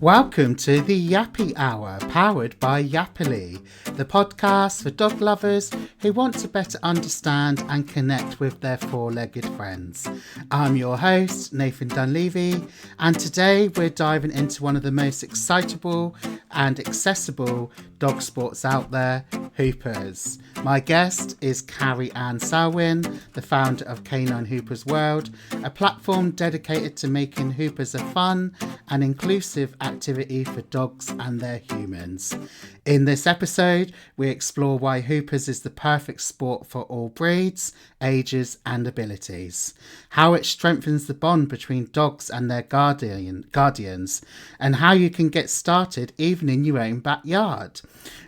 Welcome to the Yappy Hour, powered by Yappily, the podcast for dog lovers who want to better understand and connect with their four-legged friends. I'm your host, Nathan Dunleavy, and today we're diving into one of the most excitable and accessible dog sports out there, Hoopers. My guest is Carrie-Anne Selwyn, the founder of Canine Hoopers World, a platform dedicated to making Hoopers a fun and inclusive activity for dogs and their humans. In this episode, we explore why Hoopers is the perfect sport for all breeds, ages and abilities, how it strengthens the bond between dogs and their guardians, and how you can get started even in your own backyard.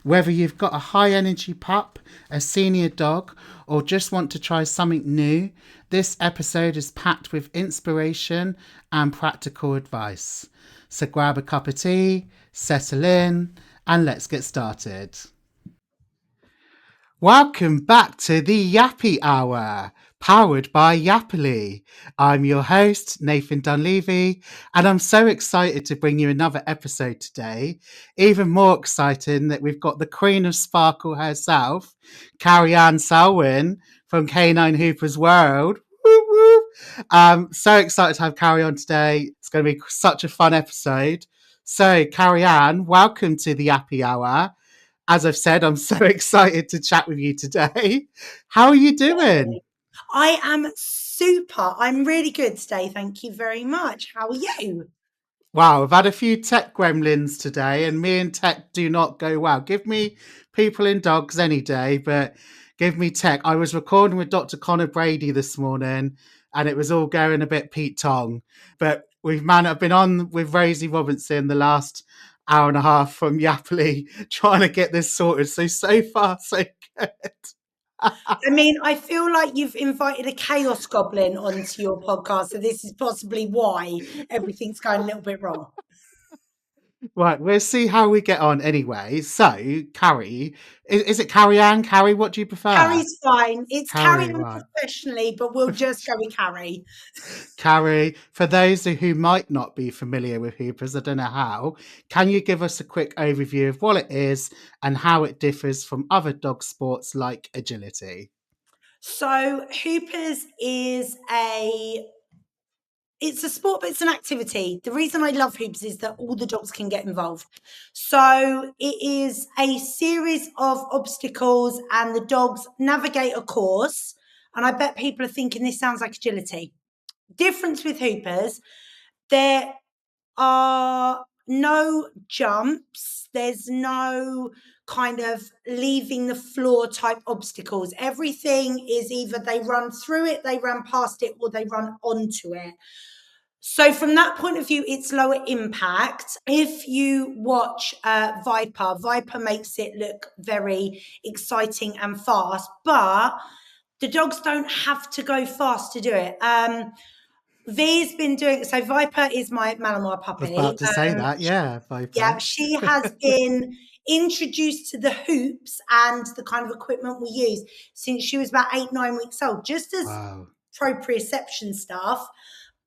Whether you've got a high energy pup, a senior dog, or just want to try something new, this episode is packed with inspiration and practical advice. So grab a cup of tea, settle in, and let's get started. Welcome back to the Yappy Hour, powered by Yappily. I'm your host, Nathan Dunleavy, and I'm so excited to bring you another episode today. Even more exciting that we've got the Queen of Sparkle herself, Carrie-Anne Selwyn from Canine Hoopers World. Woo woo. So excited to have Carrie on today. It's going to be such a fun episode. So, Carrie-Anne, welcome to the Yappy Hour. As I've said, I'm so excited to chat with you today. How are you doing? I am super. I'm really good today. Thank you very much. How are you? Wow, I've had a few tech gremlins today, and me and tech do not go well. Give me people and dogs any day, but give me tech. I was recording with Dr. Connor Brady this morning, and it was all going a bit Pete Tong. But I've been on with Rosie Robinson the last hour and a half from Yappily trying to get this sorted. So far, so good. I mean, I feel like you've invited a chaos goblin onto your podcast, so this is possibly why everything's going a little bit wrong. Right, we'll see how we get on anyway. So, Carrie, is it Carrie-Anne? Carrie, what do you prefer? Carrie's fine. It's Carrie, Carrie right. professionally, but we'll just go with Carrie. Carrie, for those who might not be familiar with Hoopers, I don't know how, can you give us a quick overview of what it is and how it differs from other dog sports like agility? So Hoopers is it's a sport, but it's an activity. The reason I love Hoopers is that all the dogs can get involved. So it is a series of obstacles and the dogs navigate a course. And I bet people are thinking this sounds like agility. Difference with Hoopers, there are no jumps. There's no kind of leaving the floor type obstacles. Everything is either they run through it, they run past it, or they run onto it. So from that point of view, it's lower impact. If you watch Viper makes it look very exciting and fast, but the dogs don't have to go fast to do it. V's been doing, so Viper is my Malamar puppy. I was about to say that, yeah, Viper. Yeah, she has been introduced to the hoops and the kind of equipment we use since she was about 8-9 weeks old, just as proprioception stuff.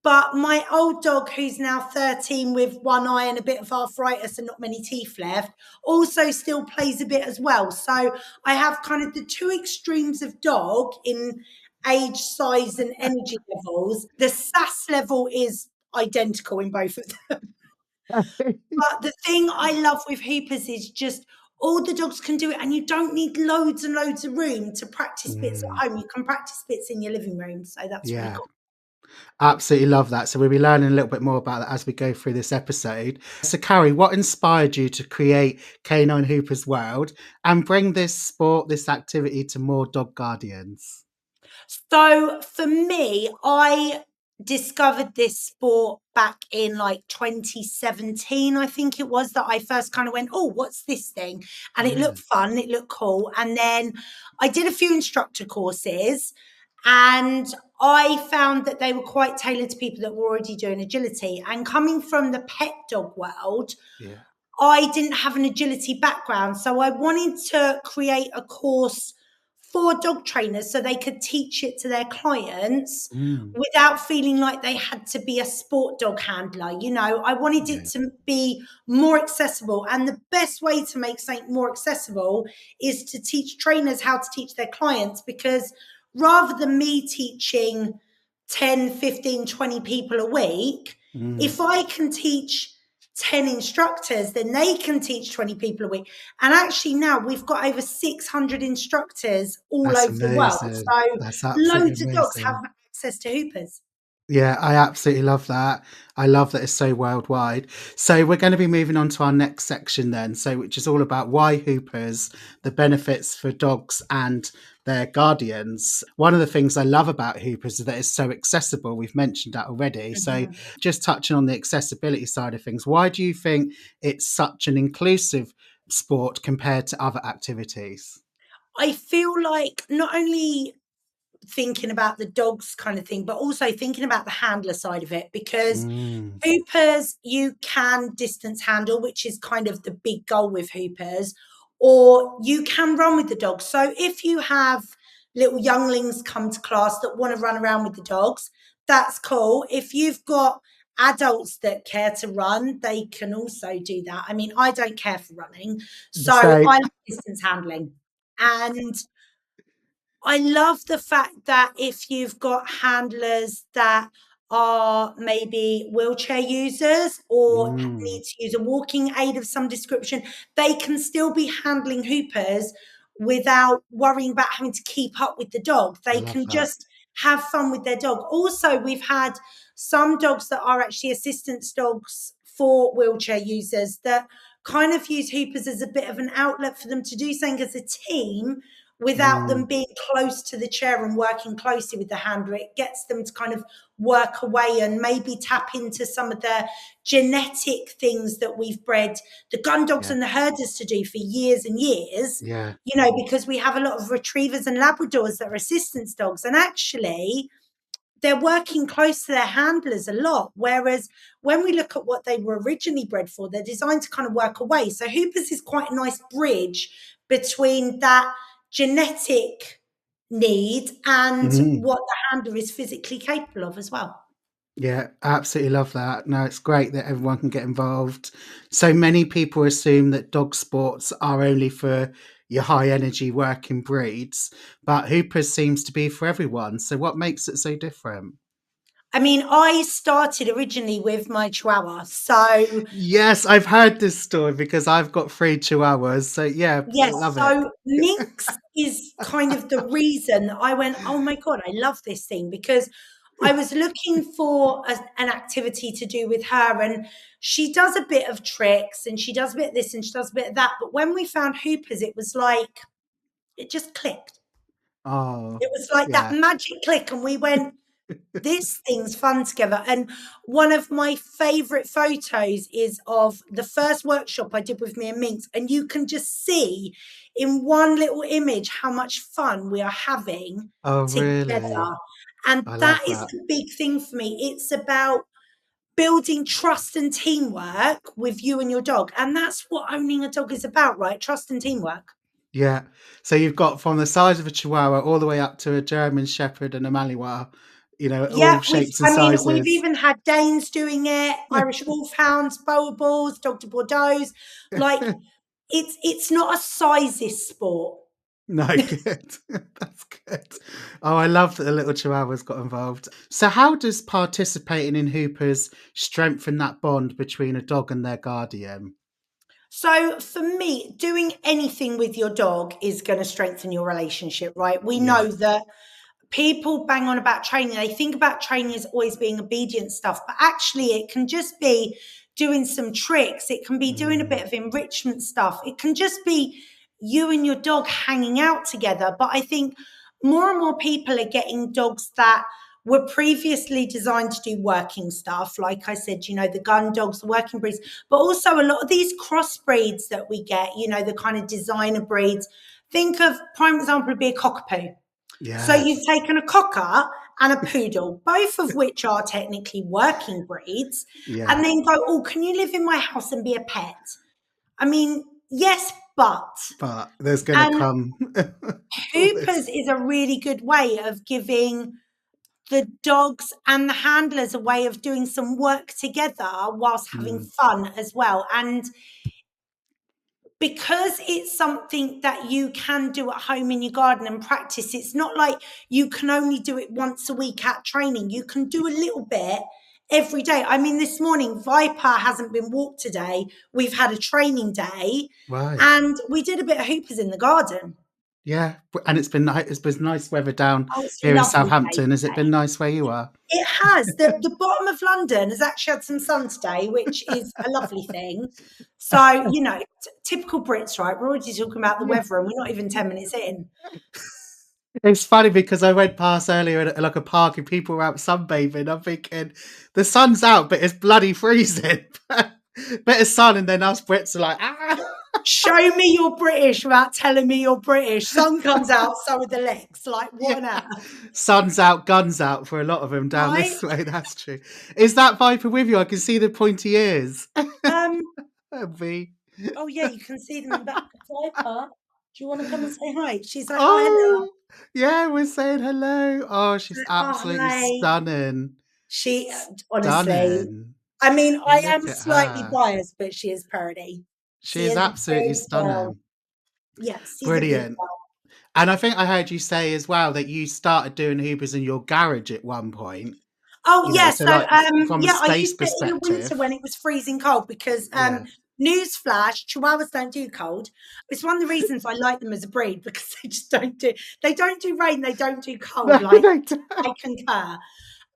But my old dog, who's now 13 with one eye and a bit of arthritis and not many teeth left, also still plays a bit as well. So I have kind of the two extremes of dog in age, size and energy levels. The sass level is identical in both of them. But the thing I love with Hoopers is just all the dogs can do it, and you don't need loads and loads of room to practice bits at home. You can practice bits in your living room. So that's really cool. Absolutely love that. So we'll be learning a little bit more about that as we go through this episode. So Carrie, what inspired you to create Canine Hoopers World and bring this sport, this activity to more dog guardians? So for me, I discovered this sport back in like 2017, I think it was, that I first kind of went, oh, what's this thing? And it looked fun, it looked cool. And then I did a few instructor courses, and I found that they were quite tailored to people that were already doing agility. And coming from the pet dog world, I didn't have an agility background. So I wanted to create a course for dog trainers so they could teach it to their clients Mm. without feeling like they had to be a sport dog handler. You know, I wanted it Yeah. to be more accessible. And the best way to make something more accessible is to teach trainers how to teach their clients, because rather than me teaching 10, 15, 20 people a week, if I can teach 10 instructors, then they can teach 20 people a week. And actually now we've got over 600 instructors all That's over the world. amazing. So That's absolutely loads of dogs have amazing. access to hoopers. Yeah, I absolutely love that. I love that it's so worldwide. So we're going to be moving on to our next section then, so which is all about why hoopers, the benefits for dogs and their guardians. One of the things I love about hoopers is that it's so accessible. We've mentioned that already. So Mhm. just touching on the accessibility side of things, why do you think it's such an inclusive sport compared to other activities? I feel like not only thinking about the dogs kind of thing, but also thinking about the handler side of it, because Mm, hoopers, you can distance handle, which is kind of the big goal with hoopers, or you can run with the dog. So if you have little younglings come to class that want to run around with the dogs, that's cool. If you've got adults that care to run, they can also do that. I mean, I don't care for running, the so same. I like distance handling. And I love the fact that if you've got handlers that are maybe wheelchair users or Mm, need to use a walking aid of some description, they can still be handling hoopers without worrying about having to keep up with the dog. I They love can that. just have fun with their dog. Also, we've had some dogs that are actually assistance dogs for wheelchair users that kind of use hoopers as a bit of an outlet for them to do something as a team without them Mm, being close to the chair and working closely with the handler. It gets them to kind of work away and maybe tap into some of the genetic things that we've bred the gun dogs yeah, and the herders to do for years and years, yeah. you know, because we have a lot of retrievers and Labradors that are assistance dogs. And actually, they're working close to their handlers a lot. Whereas when we look at what they were originally bred for, they're designed to kind of work away. So Hoopers is quite a nice bridge between that genetic need and Mhm. what the handler is physically capable of as well. Yeah, absolutely love that. No, it's great that everyone can get involved. So many people assume that dog sports are only for your high energy working breeds, but Hoopers seems to be for everyone. So what makes it so different? I mean, I started originally with my Chihuahua. So Yes, I've heard this story because I've got 3 chihuahuas. So yeah, yes, love it. so Minx is kind of the reason that I went, "Oh my god, I love this thing," because I was looking for an activity to do with her, and she does a bit of tricks, and she does a bit of this, and she does a bit of that, but when we found Hoopers, it was like it just clicked. Oh, It was like that yeah. magic click, and we went, this thing's fun together. And one of my favorite photos is of the first workshop I did with me and Minx. And you can just see in one little image how much fun we are having Oh, together. really? And I that love is that. the big thing for me. It's about building trust and teamwork with you and your dog. And that's what owning a dog is about, right? Trust and teamwork. Yeah. So you've got from the size of a Chihuahua all the way up to a German Shepherd and a Malinois, Yeah, all we've shapes and I mean, we've sizes. even had Danes doing it, Irish Wolfhounds, Boer Bulls, Dog de Bordeaux's. Like, it's not a sizes sport. No, good. That's good. Oh, I love that the little Chihuahuas got involved. So how does participating in Hoopers strengthen that bond between a dog and their guardian? So for me, doing anything with your dog is gonna strengthen your relationship, right? We Yeah. know that people bang on about training. They think about training as always being obedient stuff, but actually, it can just be doing some tricks. It can be doing a Mm, bit of enrichment stuff. It can just be you and your dog hanging out together. But I think more and more people are getting dogs that were previously designed to do working stuff. Like I said, the gun dogs, the working breeds, but also a lot of these crossbreeds that we get, the kind of designer breeds. Think of prime example would be a cockapoo. So you've yes. taken a cocker and a poodle, both of which are technically working breeds, Yeah. and then go, oh, can you live in my house and be a pet? I mean, yes, but. But there's going to And come all Hoopers this. is a really good way of giving the dogs and the handlers a way of doing some work together whilst having Mm, fun as well. And because it's something that you can do at home in your garden and practice, it's not like you can only do it once a week at training. You can do a little bit every day. I mean, this morning, Viper hasn't been walked today. We've had a training day right. and we did a bit of Hoopers in the garden. Yeah. And it's been nice. It's been nice weather down Oh, it's a here in lovely day Southampton. Has it been today. nice where you are? It has. The bottom of London has actually had some sun today, which is a lovely thing. So, typical Brits, right? We're already talking about the Yeah. weather and we're not even 10 minutes in. It's funny because I went past earlier in like a park and people were out sunbathing. I'm thinking the sun's out, but it's bloody freezing. Bit of sun, and then us Brits are like, ah. Show me you're British without telling me you're British. Sun comes out, so are the legs. Like, what Yeah. on earth? Sun's out, guns out for a lot of them down Right? this way. That's true. Is that Viper with you? I can see the pointy ears. Um, V. oh yeah, you can see them in the back. Viper, do you want to come and say hi? She's like, oh, hello. Oh, yeah, we're saying hello. Oh, she's Oh, absolutely hi. stunning. She, honestly, Stunning. I mean, I am Look at slightly her. biased, but she is pretty. She She is is a absolutely big girl. stunning. Yes, she's a big Brilliant. girl. And I think I heard you say as well that you started doing Hoopers in your garage at one point. Oh, yeah. So So, like from a yeah, I space used it in the winter perspective. when it was freezing cold because, Yeah. newsflash, Chihuahuas don't do cold. It's one of the reasons I like them as a breed because they don't do rain, they don't do No, cold. Like, they don't. I concur.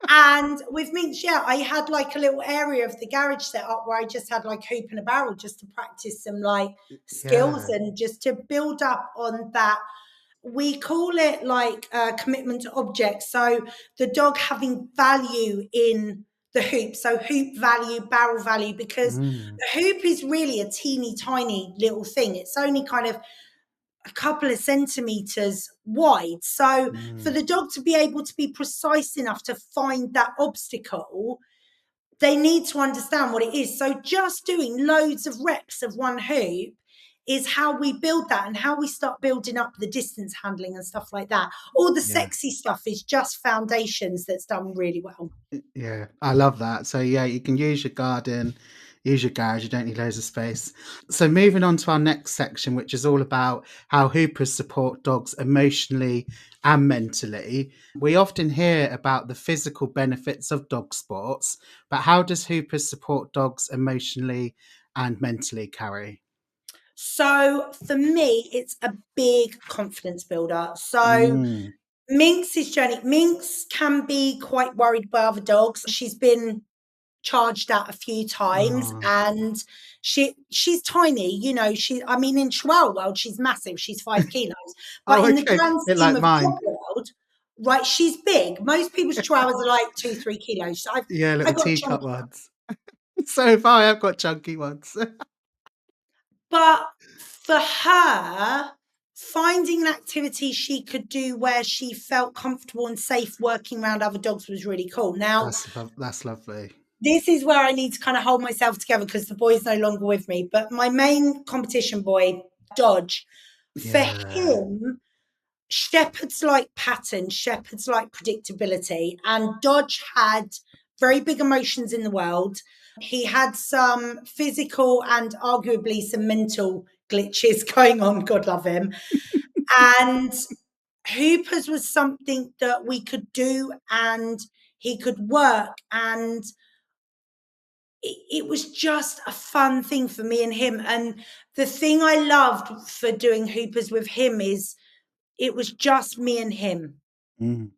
And with Minx, yeah, I had like a little area of the garage set up where I just had like hoop and a barrel just to practice some like skills Yeah. and just to build up on that. We call it like commitment to objects. So the dog having value in the hoop. So hoop value, barrel value, because Mm, the hoop is really a teeny tiny little thing. It's only kind of a couple of centimeters wide. So for mm, the dog to be able to be precise enough to find that obstacle, they need to understand what it is. So just doing loads of reps of one hoop is how we build that and how we start building up the distance handling and stuff like that. All the yeah. sexy stuff is just foundations that's done really well. Yeah. I love that. So yeah, you can use your garden, use your garage. You don't need loads of space. So moving on to our next section, which is all about how Hoopers support dogs emotionally and mentally. We often hear about the physical benefits of dog sports, but how does Hoopers support dogs emotionally and mentally, Carrie? So for me, it's a big confidence builder. So Mm. Minx's journey, Minx can be quite worried by other dogs. She's been charged at a few times Oh. and she's tiny, I mean in Chihuahua world she's massive, she's 5 kilos, but Oh, in the okay. grand Bit scheme like of dog mine. world, right, she's big. Most people's Chihuahuas are like 2-3 kilos. Yeah, I little got teacup chunky, ones. So if I have got chunky ones. but for her, finding an activity she could do where she felt comfortable and safe working around other dogs was really cool. Now, That's lovely. this is where I need to kind of hold myself together because the boy's no longer with me. But my main competition boy, Dodge, for Yeah. him, shepherds like patterns, shepherds like predictability. And Dodge had very big emotions in the world. He had some physical and arguably some mental glitches going on. God love him. And Hoopers was something that we could do and he could work. And it was just a fun thing for me and him. And the thing I loved for doing Hoopers with him is it was just me and him. Mm,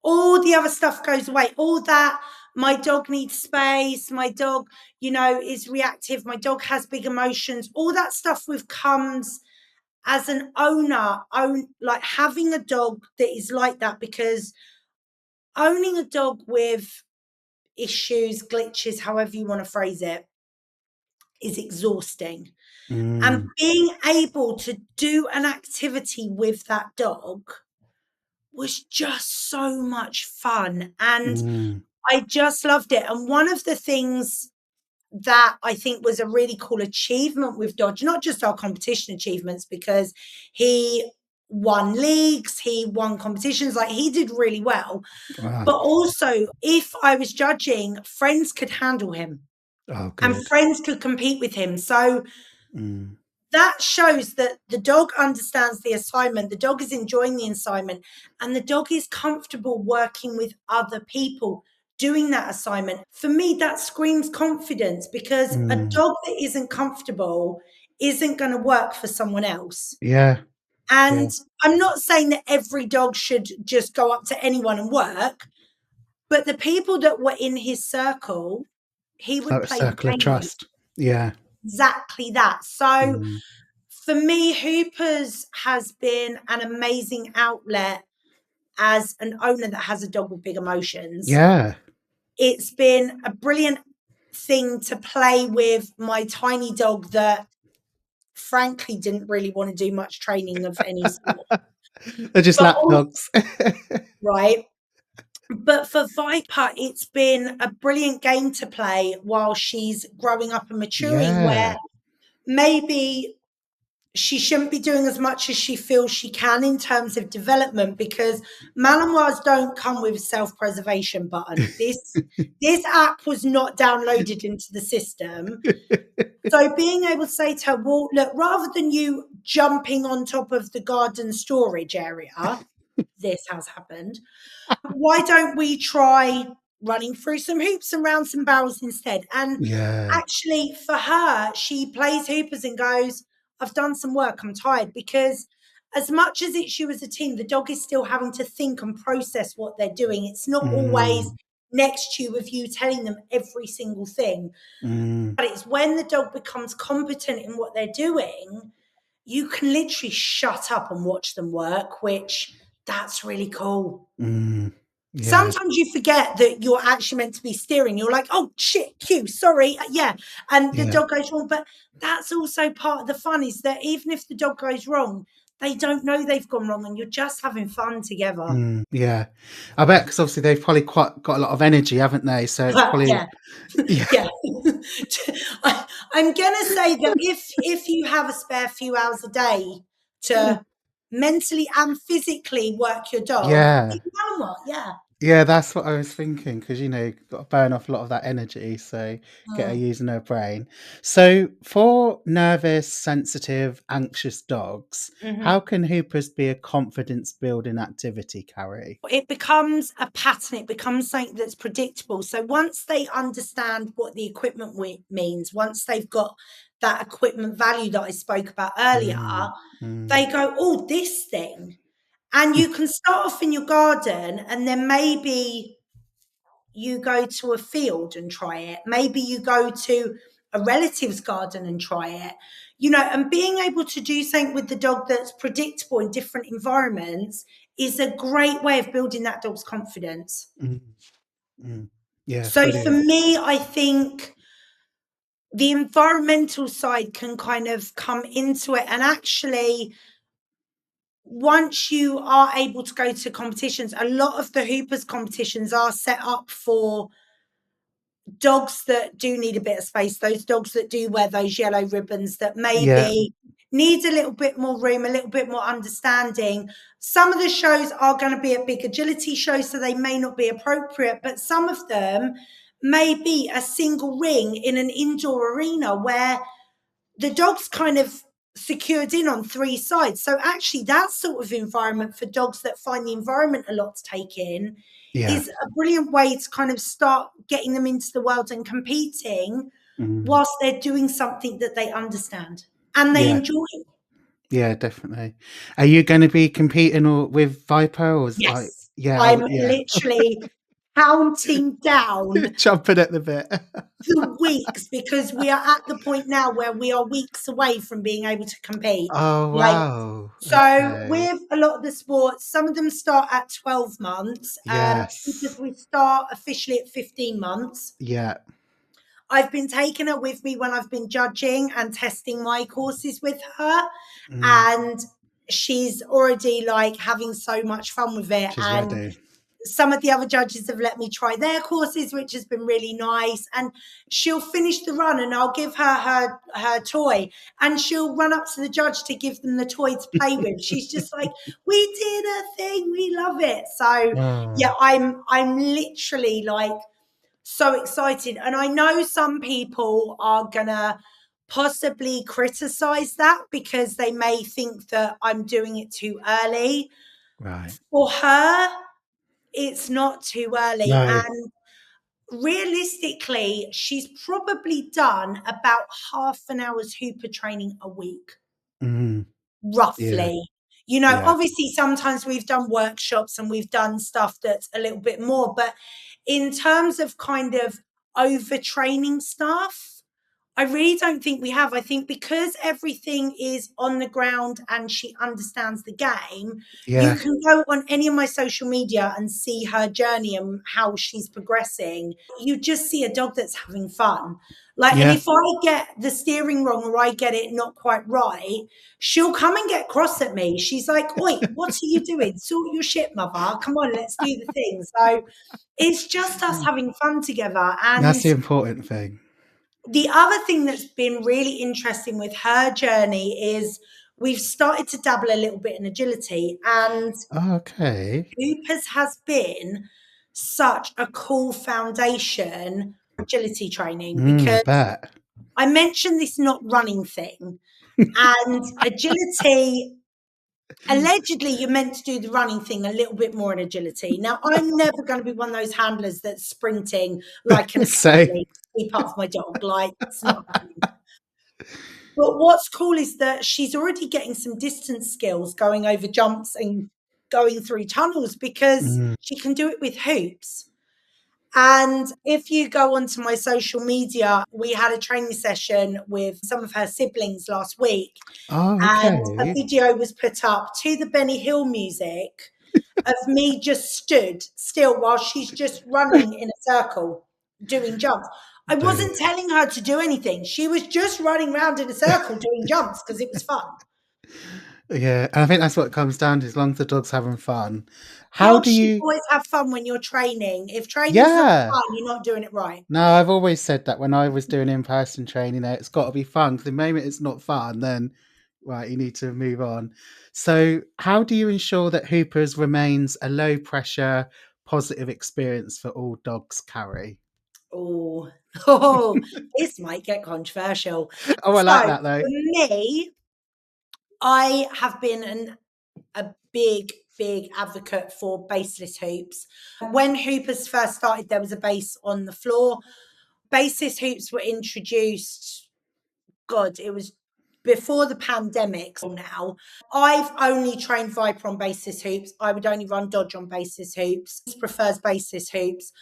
All the other stuff goes away. All that, my dog needs space, my dog, is reactive, my dog has big emotions. All that stuff with comes as an owner, like having a dog that is like that, because owning a dog with issues, glitches, however you want to phrase it, is exhausting. And mm, being able to do an activity with that dog was just so much fun. And mm, I just loved it. And one of the things that I think was a really cool achievement with Dodge, not just our competition achievements, because he won leagues, he won competitions, like he did really well. Wow. But also, if I was judging, friends could handle him Oh, and good. friends could compete with him. So that shows that the dog understands the assignment, the dog is enjoying the assignment, and the dog is comfortable working with other people doing that assignment. For me, that screams confidence, because a dog that isn't comfortable isn't going to work for someone else. Yeah. And I'm not saying that every dog should just go up to anyone and work, but the people that were in his circle, he would Like a play the circle of game with. trust. Yeah. Exactly that. So Mm. for me, Hoopers has been an amazing outlet as an owner that has a dog with big emotions. Yeah. It's been a brilliant thing to play with my tiny dog that frankly didn't really want to do much training of any sort. They're just But lap dogs. right. But for Viper, it's been a brilliant game to play while she's growing up and maturing, where Yeah. maybe she shouldn't be doing as much as she feels she can in terms of development, because Malinois don't come with a self-preservation button. This app was not downloaded into the system. So being able to say to her, well, look, rather than you jumping on top of the garden storage area, this has happened, why don't we try running through some hoops and round some barrels instead? And Yeah. actually, for her, she plays hoopers and goes, I've done some work, I'm tired. Because as much as it's you as a team, the dog is still having to think and process what they're doing. It's not always next to you with you telling them every single thing. But it's when the dog becomes competent in what they're doing, you can literally shut up and watch them work, which that's really cool. Yeah. Sometimes you forget that you're actually meant to be steering. You're like, oh shit, cue, sorry. Yeah. And the Yeah. dog goes wrong. But that's also part of the fun, is that even if the dog goes wrong, they don't know they've gone wrong and you're just having fun together. Yeah. I bet, because obviously they've probably quite got a lot of energy, haven't they? So it's probably Yeah. yeah. Yeah. I'm gonna say that if you have a spare few hours a day to mentally and physically work your dog, Yeah. you know what? Yeah. Yeah, that's what I was thinking, because you've got to burn off a lot of that energy, so get her using her brain. So for nervous, sensitive, anxious dogs, how can Hoopers be a confidence building activity, Carrie? It becomes a pattern, it becomes something that's predictable. So once they understand what the equipment means, once they've got that equipment value that I spoke about earlier, they go, oh, this thing. And you can start off in your garden, and then maybe you go to a field and try it. Maybe you go to a relative's garden and try it. And being able to do something with the dog that's predictable in different environments is a great way of building that dog's confidence. Yeah, So for brilliant. me, I think the environmental side can kind of come into it. And actually, once you are able to go to competitions, a lot of the Hoopers competitions are set up for dogs that do need a bit of space, those dogs that do wear those yellow ribbons, that Yeah. maybe need a little bit more room, a little bit more understanding. Some of the shows are going to be a big agility show, so they may not be appropriate, but some of them may be a single ring in an indoor arena where the dog's kind of secured in on three sides. So actually that sort of environment for dogs that find the environment a lot to take in Yeah. is a brilliant way to kind of start getting them into the world and competing Mm. whilst they're doing something that they understand and they Yeah. enjoy. Yeah, definitely. Are you going to be competing with Viper, or is like, Yes. yeah, I'm yeah, literally counting down jumping at the bit? the weeks, because we are at the point now where we are weeks away from being able to compete. Oh, Like, wow. so Okay. with a lot of the sports, some of them start at 12 months, because Yes. we start officially at 15 months. Yeah. I've been taking her with me when I've been judging and testing my courses with her, Mm. and she's already like having so much fun with it. She's And ready. some of the other judges have let me try their courses, which has been really nice. And she'll finish the run and I'll give her toy, and she'll run up to the judge to give them the toy to play with. She's just like, we did a thing, we love it. So yeah, I'm literally like so excited. And I know some people are gonna possibly criticize that because they may think that I'm doing it too early. Right. For her, it's not too early. No. And realistically, she's probably done about half an hour's Hooper training a week, Mm, yeah. roughly. You know, Yeah. obviously, sometimes we've done workshops and we've done stuff that's a little bit more, but in terms of kind of overtraining stuff, I really don't think we have. I think because everything is on the ground and she understands the game, you Yeah. can go on any of my social media and see her journey and how she's progressing. You just see a dog that's having fun. Like, and Yeah. if I get the steering wrong or I get it not quite right, she'll come and get cross at me. She's like, "Oi, what are you doing? Sort your shit, mother. Come on, let's do the thing." So it's just us having fun together. And That's the important thing. the other thing that's been really interesting with her journey is we've started to dabble a little bit in agility, and Okay. Hoopers has been such a cool foundation for agility training I because bet. I mentioned this not running thing, and agility. Allegedly, you're meant to do the running thing a little bit more in agility. Now, I'm never going to be one of those handlers that's sprinting like an So, athlete to keep up with my dog. Like, it's not happening. But what's cool is that she's already getting some distance skills going over jumps and going through tunnels because she can do it with hoops. And if you go onto my social media, we had a training session with some of her siblings last week, and a okay. video was put up to the Benny Hill music of me just stood still while she's just running in a circle doing jumps. I Brilliant. wasn't telling her to do anything. She was just running around in a circle doing jumps because it was fun. Yeah, and I think that's what it comes down to, as long as the dog's having fun. How do Dogs should you always have fun when you're training. If training's not Yeah. fun, you're not doing it right. No, I've always said that when I was doing in-person training, it's got to be fun. 'Cause the moment it's not fun, then right, you need to move on. So, how do you ensure that Hoopers remains a low pressure, positive experience for all dogs, Carrie? Oh, oh, this might get controversial. Oh, I So like that for though. me, I have been a big advocate for baseless hoops. When hoopers first started, there was a base on the floor. Baseless hoops were introduced, God, it was before the pandemic now. I've only trained Viper on baseless hoops. I would only run Dodge on baseless hoops. He prefers baseless hoops.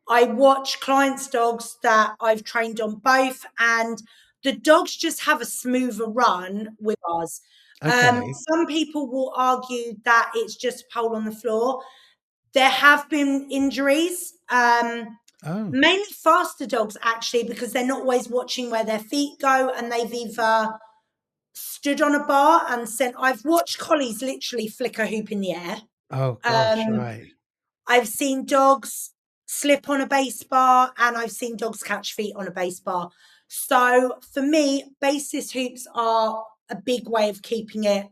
I watch clients' dogs that I've trained on both, and the dogs just have a smoother run with ours. Okay. Some people will argue that it's just a pole on the floor. There have been injuries, Oh, mainly faster dogs actually, because they're not always watching where their feet go, and they've either stood on a bar and sent. I've watched collies literally flick a hoop in the air. oh gosh, Um, right. I've seen dogs slip on a base bar, and I've seen dogs catch feet on a base bar. So for me, baseless hoops are a big way of keeping it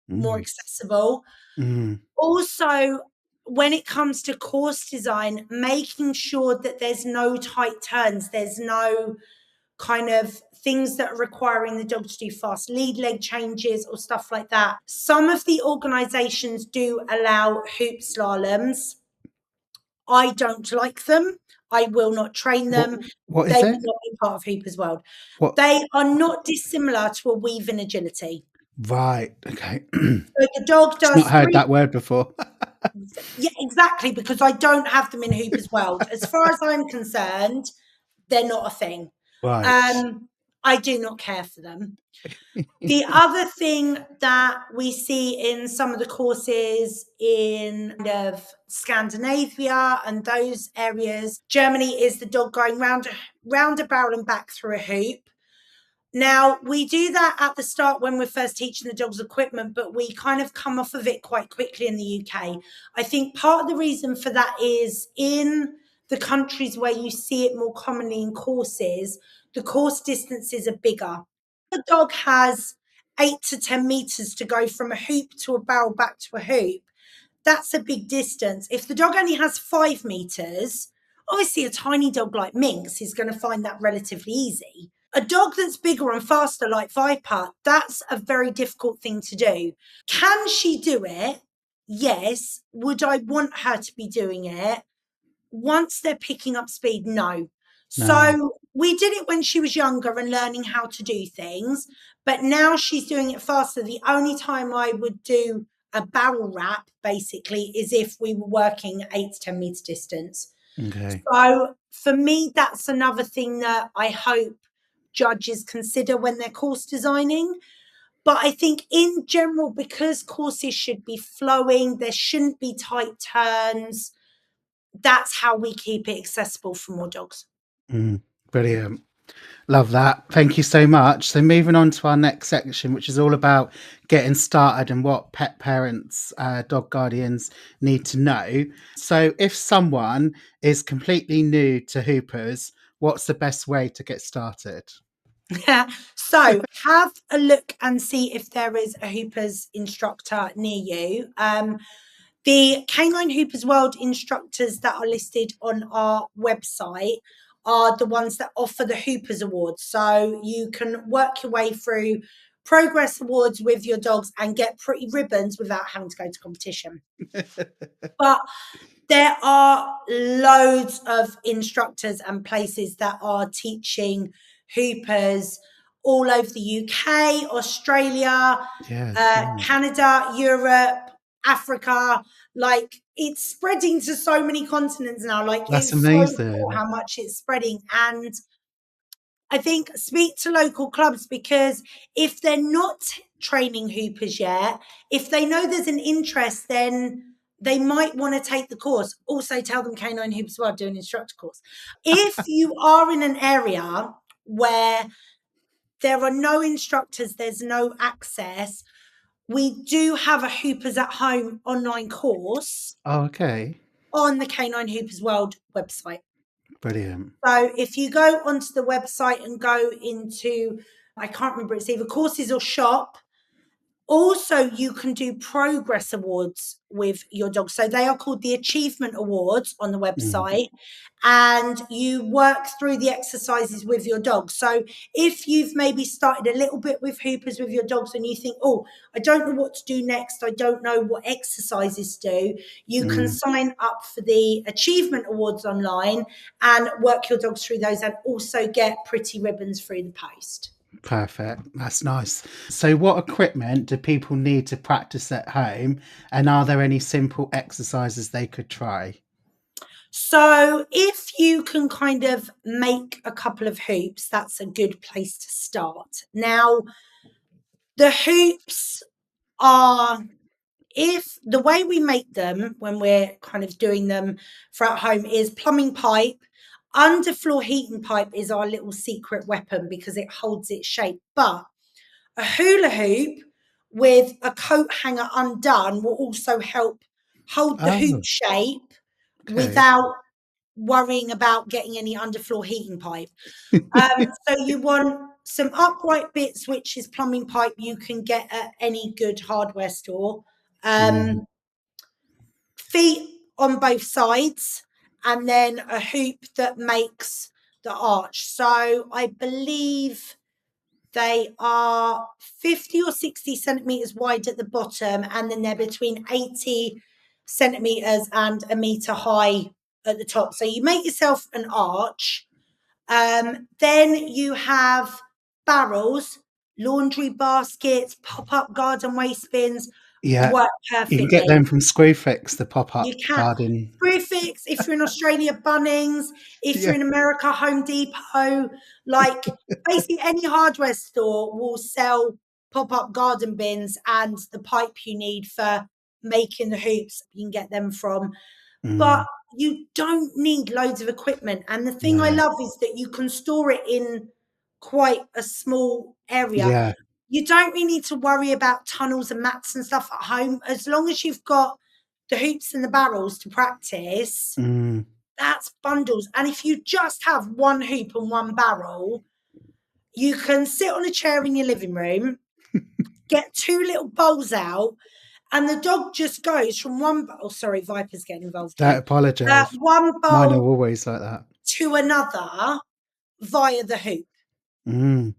more Mm, accessible. mm, Also, when it comes to course design, making sure that there's no tight turns, there's no kind of things that are requiring the dog to do fast lead leg changes or stuff like that. Some of the organizations do allow hoop slaloms. I don't like them. I will not train what them. what is They it? will not be part of Hoopers World. What They are not dissimilar to a weave in agility. Right, okay. So the dog Just not does heard three. that word before. Yeah, exactly, because I don't have them in Hoopers World. As far as I'm concerned, they're not a thing. Right. I do not care for them. The other thing that we see in some of the courses in kind of Scandinavia and those areas, Germany, is the dog going round a barrel and back through a hoop. Now, we do that at the start when we're first teaching the dogs equipment, but we kind of come off of it quite quickly in the UK. I think part of the reason for that is in the countries where you see it more commonly in courses, the course distances are bigger. The dog has 8 to 10 meters to go from a hoop to a barrel back to a hoop. That's a big distance. If the dog only has 5 meters, obviously a tiny dog like Minx is going to find that relatively easy. A dog that's bigger and faster like Viper, that's a very difficult thing to do. Can she do it? Yes. Would I want her to be doing it? Once they're picking up speed, no. No. So we did it when she was younger and learning how to do things, but now she's doing it faster. The only time I would do a barrel wrap basically is if we were working 8 to 10 meter distance. Okay. So for me, that's another thing that I hope judges consider when they're course designing. But I think in general, because courses should be flowing, there shouldn't be tight turns. That's how we keep it accessible for more dogs. Brilliant. Love that. Thank you so much. So moving on to our next section, which is all about getting started and what pet parents, dog guardians need to know. So if someone is completely new to Hoopers, what's the best way to get started? So have a look and see if there is a Hoopers instructor near you. The Canine Hoopers World instructors that are listed on our website are the ones that offer the Hoopers Awards. So you can work your way through progress awards with your dogs and get pretty ribbons without having to go to competition. But there are loads of instructors and places that are teaching Hoopers all over the UK, Australia, Yes. Yeah. Canada, Europe, Africa. Like it's spreading to so many continents now. Like That's it's so cool amazing. how much it's spreading. And I think speak to local clubs because if they're not training hoopers yet, if they know there's an interest, then they might want to take the course. Also, tell them Canine Hoopers World do an instructor course. If you are in an area where there are no instructors, there's no access, we do have a Hoopers at Home online course Oh, okay. on the Canine Hoopers World website. Brilliant. So if you go onto the website and go into, I can't remember, it's either courses or shop. Also, you can do progress awards with your dog. So they are called the Achievement Awards on the website. And you work through the exercises with your dog. So if you've maybe started a little bit with Hoopers with your dogs and you think, oh, I don't know what to do next, I don't know what exercises to do, you can sign up for the Achievement Awards online and work your dogs through those and also get pretty ribbons through the post. Perfect. That's nice. So, what equipment do people need to practice at home? And are there any simple exercises they could try? So if you can kind of make a couple of hoops, that's a good place to start. Now, the hoops are, if the way we make them when we're kind of doing them for at home is plumbing pipe. Underfloor heating pipe is our little secret weapon because it holds its shape. But a hula hoop with a coat hanger undone will also help hold the hoop Oh, shape okay. without worrying about getting any underfloor heating pipe. So you want some upright bits, which is plumbing pipe you can get at any good hardware store. Mm, Feet on both sides, and then a hoop that makes the arch. So I believe they are 50 or 60 centimeters wide at the bottom, and then they're between 80 centimeters and a meter high at the top. So you make yourself an arch. Then you have barrels, laundry baskets, pop-up garden waste bins yeah. work You can get perfectly. them from Screwfix, the pop You up can. garden. Screwfix, if you're in Australia, Bunnings, if you're Yeah. in America, Home Depot, like basically any hardware store will sell pop-up garden bins and the pipe you need for making the hoops. You can get them from. But Mm, you don't need loads of equipment. And the thing I no. love is that you can store it in quite a small area. Yeah. You don't really need to worry about tunnels and mats and stuff at home. As long as you've got the hoops and the barrels to practice, that's bundles. And if you just have one hoop and one barrel, you can sit on a chair in your living room, get two little bowls out, and the dog just goes from one bowl. Oh, sorry, Viper's getting involved I here. apologise. One Mine are bowl always like that. to another via the hoop. And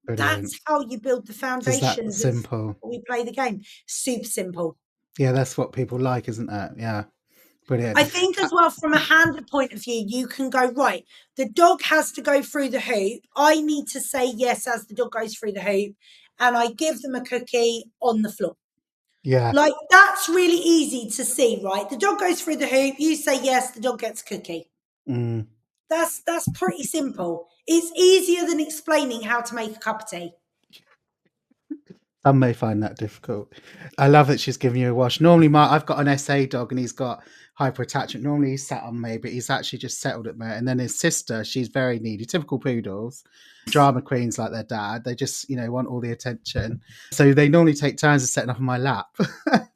Brilliant. that's how you build the Is foundations that simple? of we play the game. Super simple. Yeah, that's what people like, isn't it? Yeah. Brilliant. I think as well, from a handler point of view, you can go, right, the dog has to go through the hoop. I need to say yes as the dog goes through the hoop, and I give them a cookie on the floor. Yeah. Like, that's really easy to see, right? The dog goes through the hoop, you say yes, the dog gets a cookie. That's pretty simple. It's easier than explaining how to make a cup of tea. Some may find that difficult. I love that she's giving you a wash. Normally, I've got an SA dog and he's got hyper attachment. Normally, he's sat on me, but he's actually just settled at me. And then his sister, she's very needy. Typical poodles, drama queens like their dad. They just, want all the attention. So they normally take turns of setting up on my lap.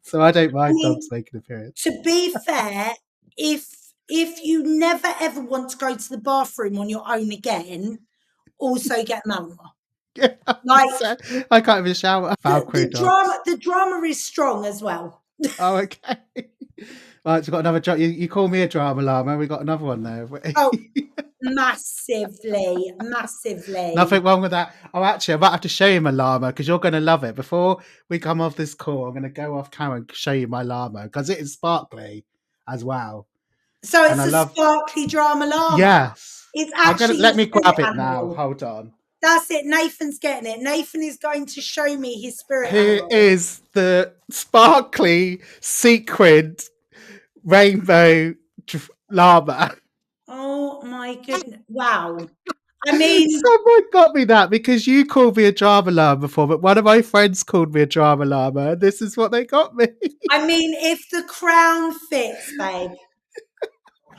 So I don't mind dogs making an appearance. To be fair, if you never ever want to go to the bathroom on your own again, also get Malinois. Yeah, I can't even shower. The drama is strong as well. Oh, okay. Right, we've got another drama. You call me a drama llama. We got another one there. Oh, massively. Nothing wrong with that. Oh, actually, I might have to show you my llama because you're going to love it. Before we come off this call, I'm going to go off camera and show you my llama because it is sparkly as well. So it's sparkly drama llama. Yes. It's actually. Let me grab it now. Hold on. That's it. Nathan's getting it. Nathan is going to show me his spirit animal. Here is the sparkly sequined rainbow llama. Oh my goodness. Wow. I mean, someone got me that because you called me a drama llama before, but one of my friends called me a drama llama, and this is what they got me. I mean, if the crown fits, babe.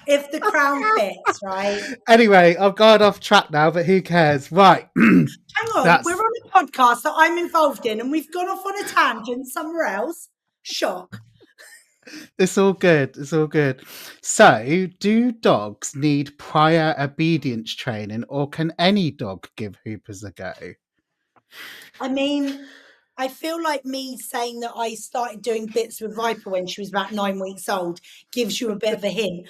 If the crown fits, right? Anyway, I've gone off track now, but who cares? Right. Hang on, we're on a podcast that I'm involved in, and we've gone off on a tangent somewhere else. Shock. It's all good. It's all good. So, do dogs need prior obedience training, or can any dog give hoopers a go? I mean, I feel like me saying that I started doing bits with Viper when she was about 9 weeks old gives you a bit of a hint.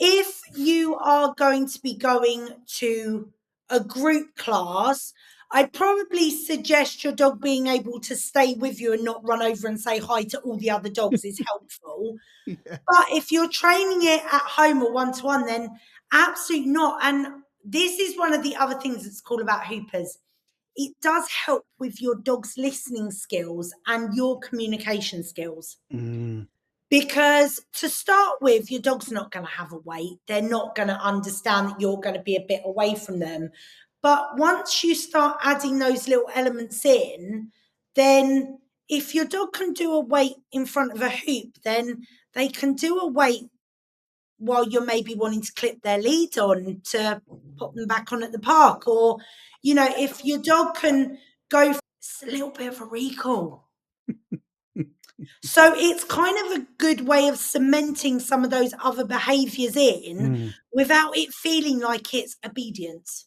If you are going to be going to a group class, I'd probably suggest your dog being able to stay with you and not run over and say hi to all the other dogs is helpful. Yeah. But if you're training it at home or one-to-one, then absolutely not. And this is one of the other things that's cool about hoopers. It does help with your dog's listening skills and your communication skills. Because to start with, your dog's not going to have a weight. They're not going to understand that you're going to be a bit away from them. But once you start adding those little elements in, then if your dog can do a weight in front of a hoop, then they can do a weight while you're maybe wanting to clip their lead on to put them back on at the park. Or, if your dog can go, it's a little bit of a recall. So it's kind of a good way of cementing some of those other behaviours in without it feeling like it's obedience.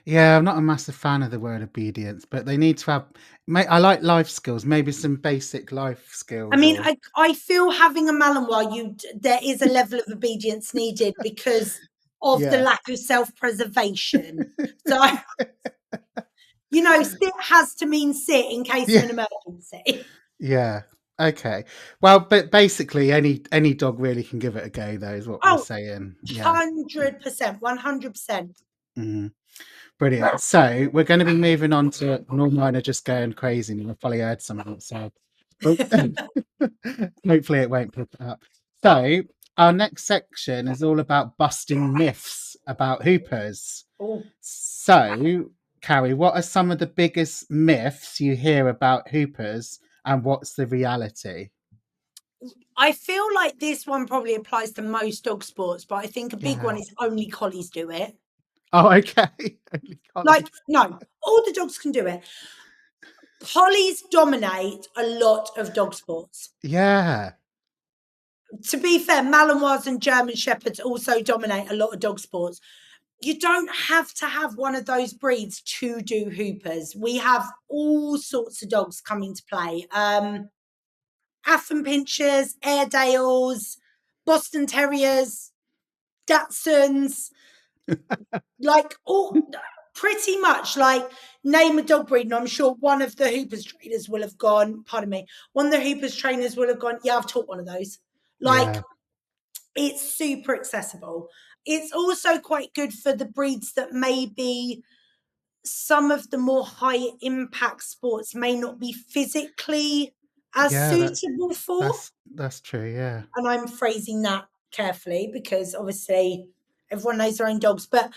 Yeah, I'm not a massive fan of the word obedience, but they need to have. I like life skills, maybe some basic life skills. I mean, I feel having a Malinois, there is a level of obedience needed because of the lack of self-preservation. So, sit has to mean sit in case of an emergency. Yeah. Okay. Well, but basically, any dog really can give it a go, though, is what we're saying. 100%, 100%. Brilliant. So we're going to be moving on to mine are just going crazy. And you've probably heard something outside. Hopefully, it won't pick it up. So our next section is all about busting myths about hoopers. So, Carrie, what are some of the biggest myths you hear about hoopers? And what's the reality? I feel like this one probably applies to most dog sports, but I think a big one is only collies do it. Oh, okay. Only Like, collies. no, all the dogs can do it. Collies dominate a lot of dog sports. Yeah. To be fair, Malinois and German Shepherds also dominate a lot of dog sports. You don't have to have one of those breeds to do Hoopers. We have all sorts of dogs coming to play. Affenpinchers, Airedales, Boston Terriers, Dachshunds, like all pretty much like name a dog breed. And I'm sure one of the Hoopers trainers will have gone, pardon me, one of the Hoopers trainers will have gone, yeah, I've taught one of those. Like Yeah. it's super accessible. It's also quite good for the breeds that maybe some of the more high impact sports may not be physically as Yeah, suitable for. that's true, yeah. And I'm phrasing that carefully because obviously everyone knows their own dogs, but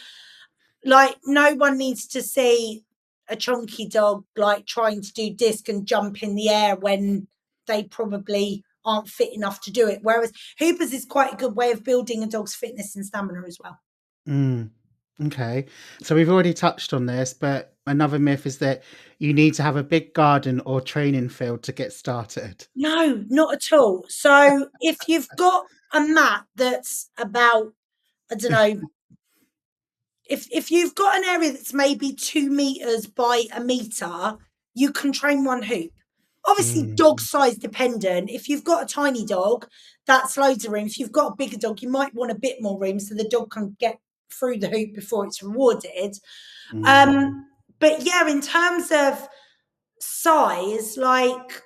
like no one needs to see a chunky dog like trying to do disc and jump in the air when they probably aren't fit enough to do it. Whereas Hoopers is quite a good way of building a dog's fitness and stamina as well. Mm. Okay. So we've already touched on this, but another myth is that you need to have a big garden or training field to get started. No, not at all. So if you've got a mat that's about, I don't know, if you've got an area that's maybe 2 meters by a meter, you can train one hoop. Obviously, Mm. dog size dependent. If you've got a tiny dog, that's loads of room. If you've got a bigger dog, you might want a bit more room so the dog can get through the hoop before it's rewarded. Mm. But yeah, in terms of size, like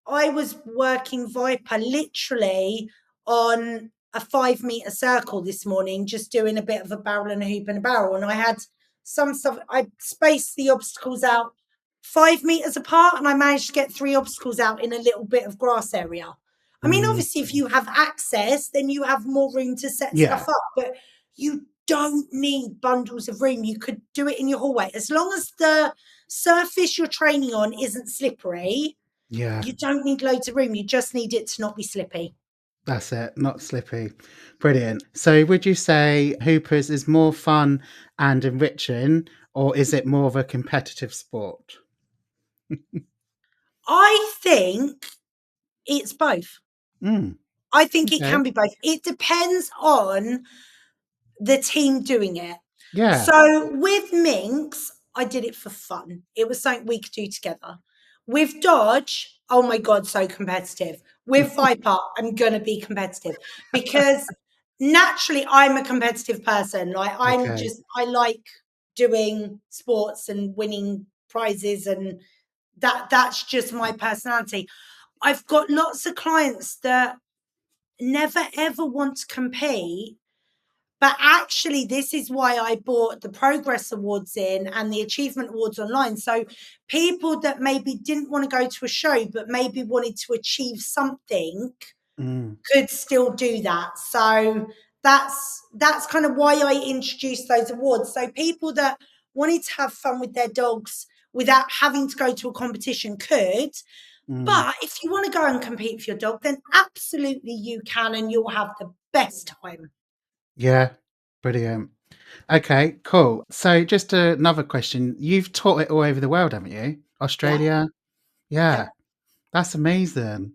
I was working Viper literally on a 5 meter circle this morning, just doing a bit of a barrel and a hoop and a barrel. And I had some stuff, I spaced the obstacles out 5 meters apart and I managed to get 3 obstacles out in a little bit of grass area. I mean, Mm. obviously, if you have access, then you have more room to set Yeah. stuff up, but you don't need bundles of room. You could do it in your hallway as long as the surface you're training on isn't slippery. Yeah. You don't need loads of room. You just need it to not be slippy. That's it. Not slippy. Brilliant. So would you say Hoopers is more fun and enriching, or is it more of a competitive sport? I think it's both. Mm. I think it Okay. can be both. It depends on the team doing it. Yeah. So with Minx, I did it for fun. It was something we could do together. With Dodge, oh my God, so competitive. With Viper, I'm going to be competitive because naturally I'm a competitive person. Like Okay. I like doing sports and winning prizes and that's just my personality. I've got lots of clients that never ever want to compete, but actually, this is why I bought the Progress Awards in and the Achievement Awards online. So people that maybe didn't want to go to a show, but maybe wanted to achieve something Mm. could still do that. So that's kind of why I introduced those awards. So people that wanted to have fun with their dogs without having to go to a competition could. Mm. But if you want to go and compete for your dog, then absolutely you can and you'll have the best time. Yeah. Brilliant. Okay, cool. So just another question. You've taught it all over the world, haven't you? Yeah. Australia? Yeah. Yeah. That's amazing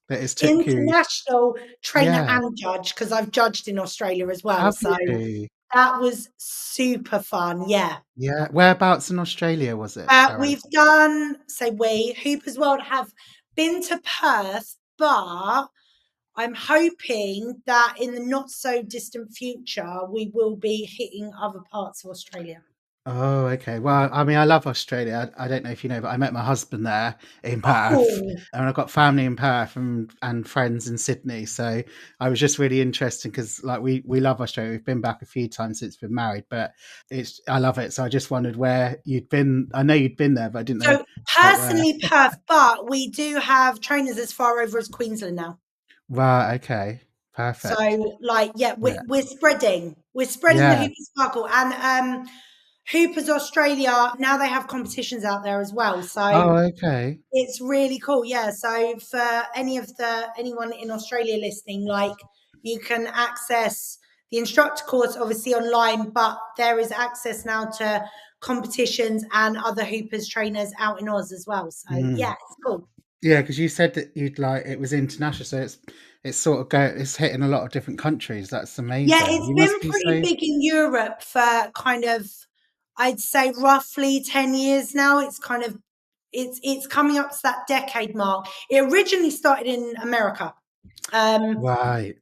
that it's took you. International trainer Yeah. and judge because I've judged in Australia as well. Have So you? that was super fun. Yeah. Yeah. Whereabouts in Australia was it, Carrie? We've done, say we, Hoopers World have been to Perth, but I'm hoping that in the not so distant future, we will be hitting other parts of Australia. Oh, okay. Well, I mean, I love Australia. I don't know if you know, but I met my husband there in Perth, Oh, and I've got family in Perth and friends in Sydney. So I was just really interested because, like, we love Australia. We've been back a few times since we've been married, but I love it. So I just wondered where you'd been. I know you'd been there, but I didn't know so quite where. personally, Perth, but we do have trainers as far over as Queensland now. Right. Okay. Perfect. So, like, yeah, Yeah. we're spreading. We're spreading the Yeah. Hoopers Sparkle and Hoopers Australia. Now they have competitions out there as well. So Oh, okay. it's really cool. Yeah. So for anyone in Australia listening, like you can access the instructor course, obviously online, but there is access now to competitions and other Hoopers trainers out in Oz as well. So yeah, it's cool. Yeah, because you said that you'd like it was international, so it's sort of it's hitting a lot of different countries. That's Yeah, amazing. it's You been must be pretty so big in Europe for kind of, I'd say roughly 10 years now. It's kind of, it's coming up to that decade mark. It originally started in America. right.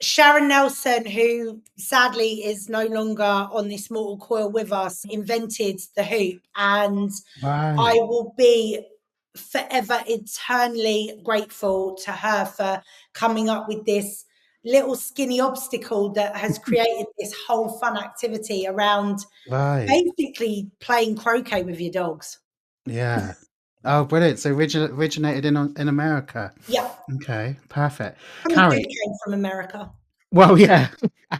Sharon Nelson, who sadly is no longer on this mortal coil with us, invented the hoop, and I Right. will be forever eternally grateful to her for coming up with this little skinny obstacle that has created this whole fun activity around Right. basically playing croquet with your dogs. Yeah. Oh, brilliant. So originated in America. Yeah, Okay, perfect. something good Carrie. came from America. Well, yeah. In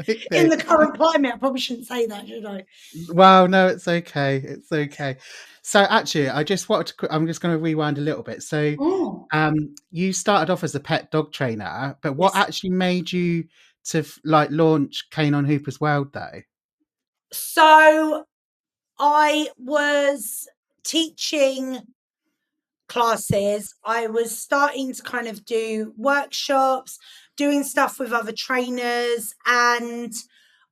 Absolutely. the current climate, I probably shouldn't say that, should I? Well, no, it's okay. It's okay. So actually, I just wanted to. I'm just going to rewind a little bit. So, Mm, you started off as a pet dog trainer, but what yes. actually made you to like launch Canine Hoopers World, though? So I was teaching classes. I was starting to kind of do workshops, doing stuff with other trainers. And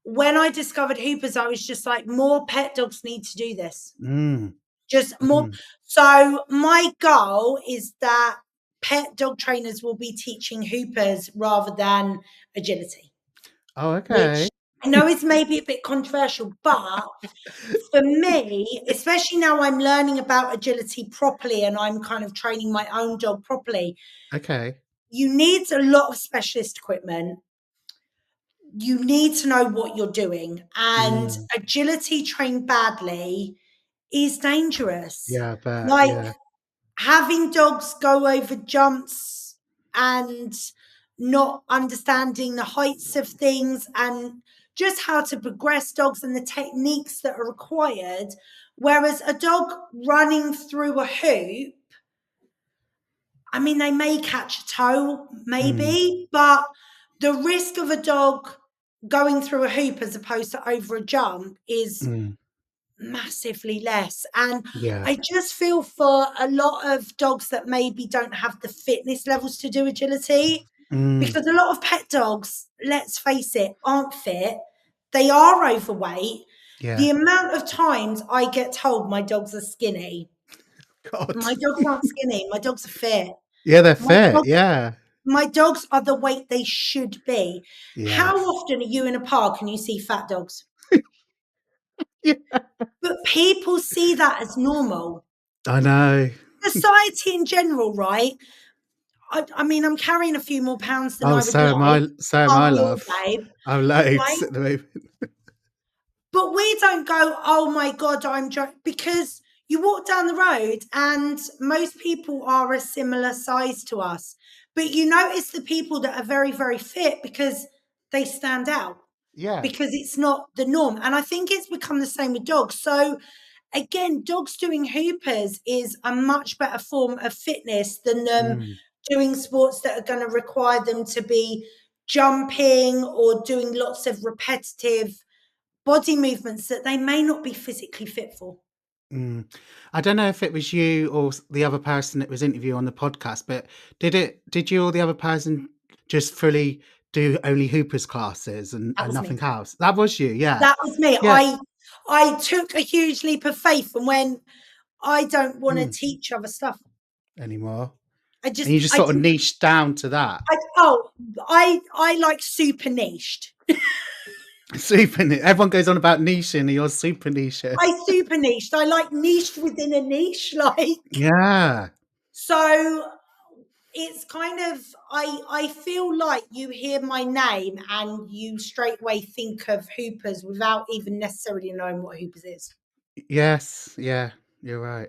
when I discovered Hoopers, I was just like, more pet dogs need to do this. Mm, Just more. mm. So my goal is that pet dog trainers will be teaching Hoopers rather than agility, Oh, which okay. I know is maybe a bit controversial, but for me, especially now I'm learning about agility properly and I'm kind of training my own dog properly, Okay. you need a lot of specialist equipment. You need to know what you're doing. And Mm. agility trained badly is dangerous. Yeah, but Like yeah. having dogs go over jumps and not understanding the heights of things and just how to progress dogs and the techniques that are required. Whereas a dog running through a hoop, I mean, they may catch a toe, Mm, maybe, but the risk of a dog going through a hoop as opposed to over a jump is mm. massively less. And Yeah. I just feel for a lot of dogs that maybe don't have the fitness levels to do agility, Mm, because a lot of pet dogs, let's face it, aren't fit. They are overweight. yeah. The amount of times I get told my dogs are skinny, God. my dogs aren't skinny, my dogs are fit. Yeah, they're My fit. dogs, Yeah. my dogs are the weight they should be. How Yes. often are you in a park and you see fat dogs? Yeah. But people see that as normal. I know. Society in general, right? I mean, I'm carrying a few more pounds than Oh, I would like. so am I, Aren't we all, love. babe? I'm loads Right? at the moment. But we don't go, oh my God, because you walk down the road and most people are a similar size to us. But you notice the people that are very, very fit because they stand out, Yeah. because it's not the norm. And I think it's become the same with dogs. So again, dogs doing hoopers is a much better form of fitness than them Mm, doing sports that are going to require them to be jumping or doing lots of repetitive body movements that they may not be physically fit for. mm. I don't know if it was you or the other person that was interviewed on the podcast, but did you or the other person just fully do only Hoopers classes That and was me. nothing else? That was you, yeah. That was me. Yeah. I took a huge leap of faith, and when I don't want to Mm, teach other stuff, anymore. I And just you just sort of niche down to that. I like super niched. Super niche. Everyone goes on about niching and you're super niche. I super niched. I like niched within a niche, like Yeah. so. It's kind of I feel like you hear my name and you straightway think of Hoopers without even necessarily knowing what Hoopers is. Yes. Yeah. You're right.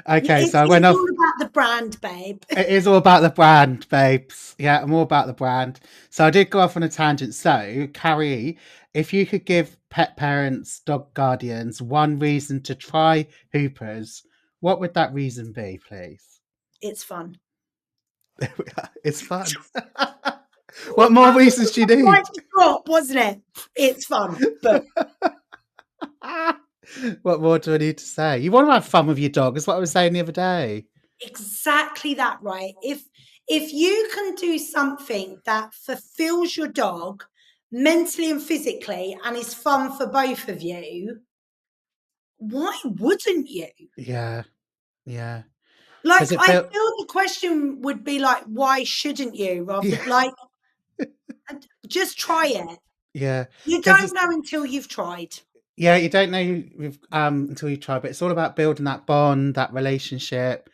Okay, It's so I went it's off. all about the brand, babe. It is all about the brand, babes. Yeah, I'm all about the brand. So I did go off on a tangent. So, Carrie, if you could give pet parents, dog guardians, one reason to try Hoopers, what would that reason be, please? It's fun. There we are. It's fun. What more reasons do you Right need? to drop, wasn't it? It's fun, but What more do I need to say? You want to have fun with your dog, is what I was saying the other day. exactly that, right? If you can do something that fulfills your dog mentally and physically and is fun for both of you, why wouldn't you? Yeah, yeah. Like, Because it I felt, feel the question would be like, why shouldn't you? Rather yeah, than like, just try it. yeah. You Because don't it's, know until you've tried. yeah, you don't know until you try, but it's all about building that bond, that relationship,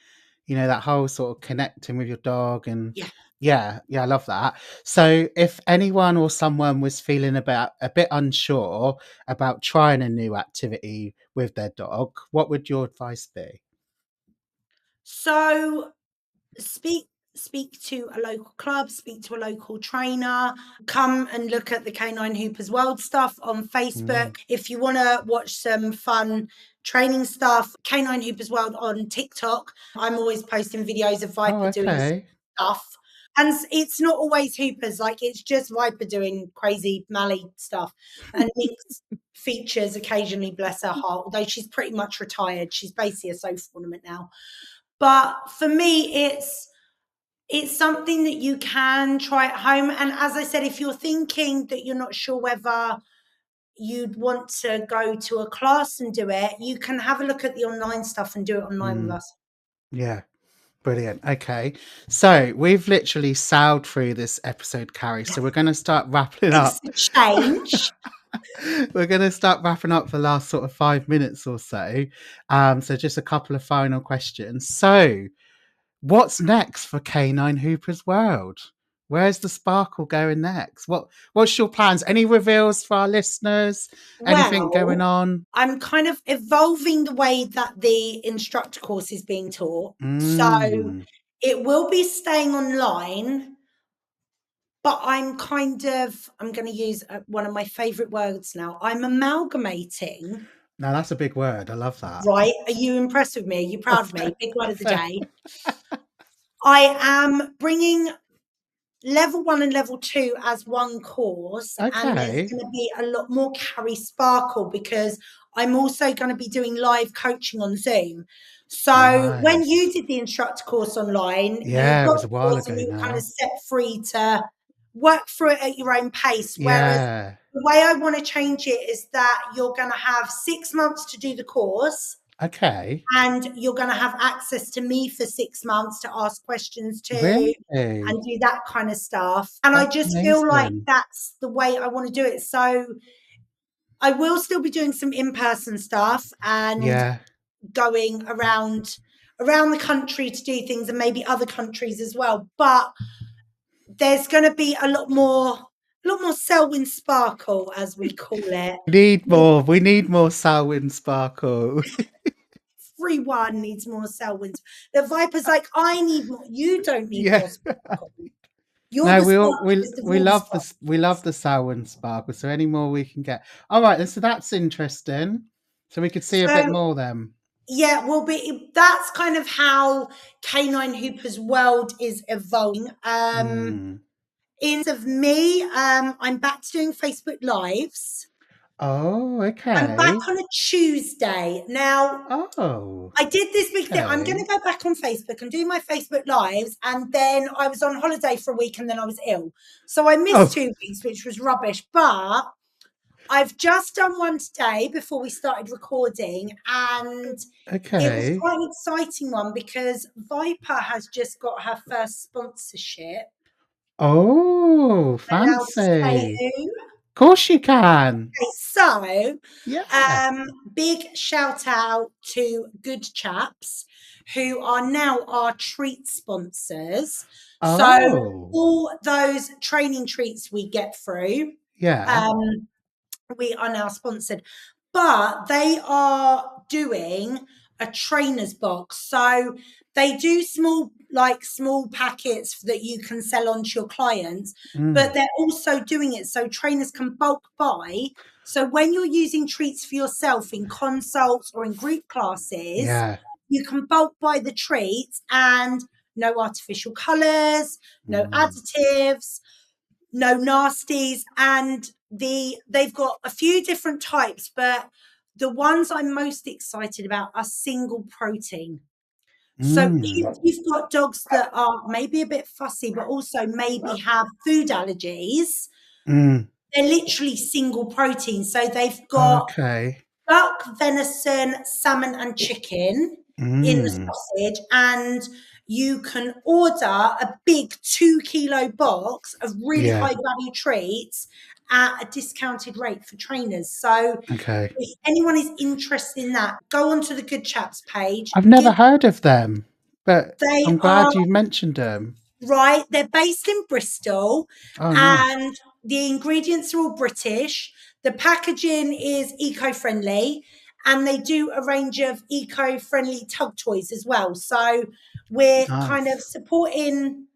that whole sort of connecting with your dog. And Yeah. yeah, I love that. So if anyone or someone was feeling about a bit unsure about trying a new activity with their dog, what would your advice be? So speak to a local club, speak to a local trainer, come and look at the Canine Hoopers World stuff on Facebook. Mm. If you want to watch some fun training stuff, Canine Hoopers World on TikTok. I'm always posting videos of Oh, Viper doing okay. stuff. And it's not always Hoopers, like it's just Viper doing crazy Mally stuff. And Minx features occasionally, bless her heart, although she's pretty much retired. She's basically a sofa ornament now. But for me, it's something that you can try at home. And as I said, if you're thinking that you're not sure whether you'd want to go to a class and do it, you can have a look at the online stuff and do it online with Mm. us. Yeah. Brilliant. Okay. So we've literally sailed through this episode, Carrie. So we're going to start wrapping It's up. a change. We're going to start wrapping up the last sort of 5 minutes or so. So just a couple of final questions. So what's next for Canine Hoopers World? Where's the sparkle going next? What's your plans? Any reveals for our listeners? Anything going Well, on? I'm kind of evolving the way that the instructor course is being taught. So Mm. it will be staying online, but I'm going to use one of my favorite words now. I'm amalgamating. Now that's a big word. I love that. Right? Are you impressed with me? Are you proud of me? Big word of the Fair. day. I am bringing level 1 and level 2 as one course, and there's Okay. going to be a lot more Carrie Sparkle because I'm also going to be doing live coaching on Zoom. So when you Nice. did the instructor course online, you Yeah, it got was a the while course and ago you were kind of now. set free to work through it at your own pace. Whereas Yeah. the way I want to change it is that you're going to have 6 months to do the course. Okay. And you're going to have access to me for 6 months to ask questions to Really? and do that kind of stuff. And I That's just feel like amazing. that's the way I want to do it. So I will still be doing some in-person stuff and Yeah. going around the country to do things and maybe other countries as well. But there's going to be a lot more Selwyn sparkle, as we call it. We need more. We need more Selwyn sparkle. Everyone needs more Selwyns. The Viper's like, I need more. You don't need Yeah. more sparkle. You're No, the we all, sparklers of we all the love sparkles. we love the Selwyn sparkle. So any more we can get. All right, then, so that's interesting. So we could see a bit So more then. yeah, that's kind of how Canine Hoopers World is evolving. Mm. In of me, I'm back to doing Facebook Lives. Oh, I'm back okay. on a Tuesday. Now, Oh, I did this big thing. I'm going okay. to go back on Facebook and do my Facebook Lives. And then I was on holiday for a week and then I was ill. So I missed Oh, 2 weeks, which was rubbish. But I've just done one today before we started recording. And it was okay. quite an exciting one because Viper has just got her first sponsorship. Oh, I'm allowed to say fancy. who. Of course you can. Okay, so Yeah. big shout out to Good Chaps, who are now our treat sponsors. So Oh, all those training treats we get through, yeah. um, we are now sponsored, but they are doing a trainer's box. So they do small packets that you can sell on to your clients, but Mm, they're also doing it so trainers can bulk buy. So when you're using treats for yourself in consults or in group classes, yeah. you can bulk buy the treats and no artificial colors, no Mm, additives. no nasties, and they've got a few different types, but the ones I'm most excited about are single protein. So if you've got dogs that are maybe a bit fussy, but also maybe have food allergies, Mm. they're literally single protein. So they've got Okay. duck, venison, salmon, and chicken in the Mm. sausage, and you can order a big 2 kilo box of really Yeah. high value treats at a discounted rate for trainers. So Okay. if anyone is interested in that, go onto the Good Chaps page. I've never heard of them, but They I'm are glad you've mentioned them. right. They're based in Bristol, Oh, nice. and the ingredients are all British. The packaging is eco-friendly, and they do a range of eco-friendly tug toys as well. So we're kind of Nice. supporting